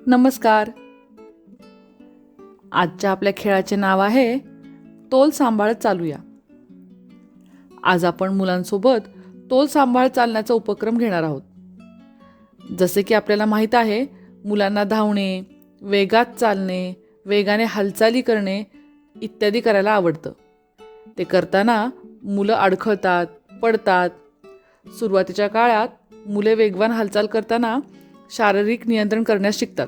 नमस्कार. आजच्या आपल्या खेळाचे नाव आहे तोल सांभाळत चालूया. आज आपण मुलांसोबत तोल सांभाळत चालण्याचा उपक्रम घेणार आहोत. जसे की आपल्याला माहीत आहे, मुलांना धावणे, वेगात चालणे, वेगाने हालचाली करणे इत्यादी करायला आवडतं. ते करताना मुलं अडखळतात, पडतात. सुरुवातीच्या काळात मुले वेगवान हालचाल करताना शारीरिक नियंत्रण करण्यास शिकतात.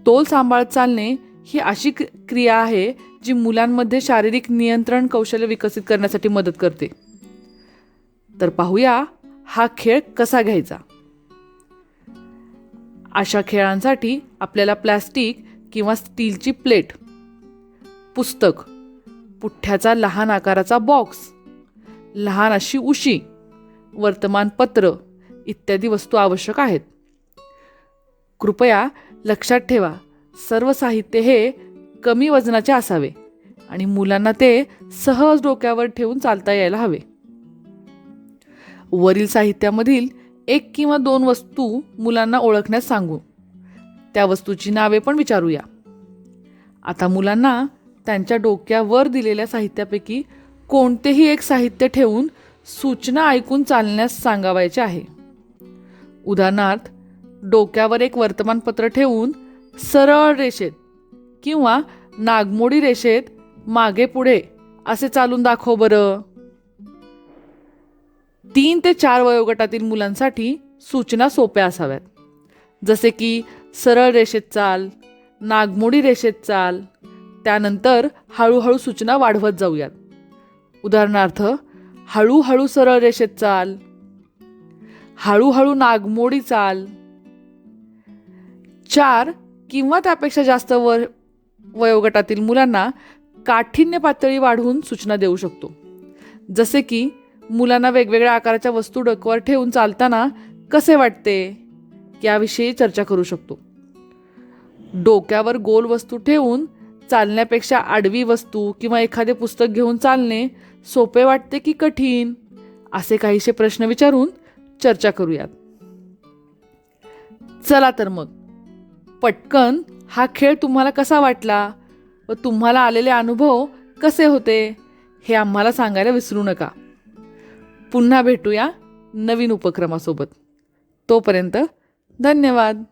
तोल सांभाळत चालणे ही अशी क्रिया आहे जी मुलांमध्ये शारीरिक नियंत्रण कौशल्य विकसित करण्यासाठी मदत करते. तर पाहूया हा खेळ कसा घ्यायचा. अशा खेळांसाठी आपल्याला प्लॅस्टिक किंवा स्टीलची प्लेट, पुस्तक, पुठ्ठ्याचा लहान आकाराचा बॉक्स, लहान अशी उशी, वर्तमानपत्र इत्यादी वस्तू आवश्यक आहेत. कृपया लक्षात ठेवा, सर्व साहित्य हे कमी वजनाचे असावे आणि मुलांना ते सहज डोक्यावर ठेवून चालता यायला हवे. वरील साहित्यामधील 1 किंवा 2 वस्तू मुलांना ओळखण्यास सांगू. त्या वस्तूची नावे पण विचारूया. आता मुलांना त्यांच्या डोक्यावर दिलेल्या साहित्यापैकी कोणतेही एक साहित्य ठेवून सूचना ऐकून चालण्यास सांगावायचे आहे. उदाहरणार्थ, डोक्यावर एक वर्तमानपत्र ठेवून सरळ रेषेत किंवा नागमोडी रेषेत मागे पुढे असे चालून दाखव बरं. 3 ते 4 वयोगटातील मुलांसाठी सूचना सोप्या असाव्यात. जसे की सरळ रेषेत चाल, नागमोडी रेषेत चाल. त्यानंतर हळूहळू सूचना वाढवत जाऊयात. उदाहरणार्थ, हळूहळू सरळ रेषेत चाल, हळूहळू नागमोडी चाल. 4 किंवा त्यापेक्षा जास्त वयोगटातील मुलांना काठिण्य पातळी वाढवून सूचना देऊ शकतो. जसे की मुलांना वेगवेगळ्या आकाराच्या वस्तू डोक्यावर ठेवून चालताना कसे वाटते याविषयी चर्चा करू शकतो. डोक्यावर गोल वस्तू ठेवून चालण्यापेक्षा आडवी वस्तू किंवा एखादे पुस्तक घेऊन चालणे सोपे वाटते की कठीण, असे काहीसे प्रश्न विचारून चर्चा करूयात. चला तर मग, पटकन हा खेळ तुम्हाला कसा वाटला व तुम्हाला आलेले अनुभव कसे होते हे आम्हाला सांगायला विसरू नका. पुन्हा भेटूया नवीन उपक्रमासोबत. तोपर्यंत धन्यवाद.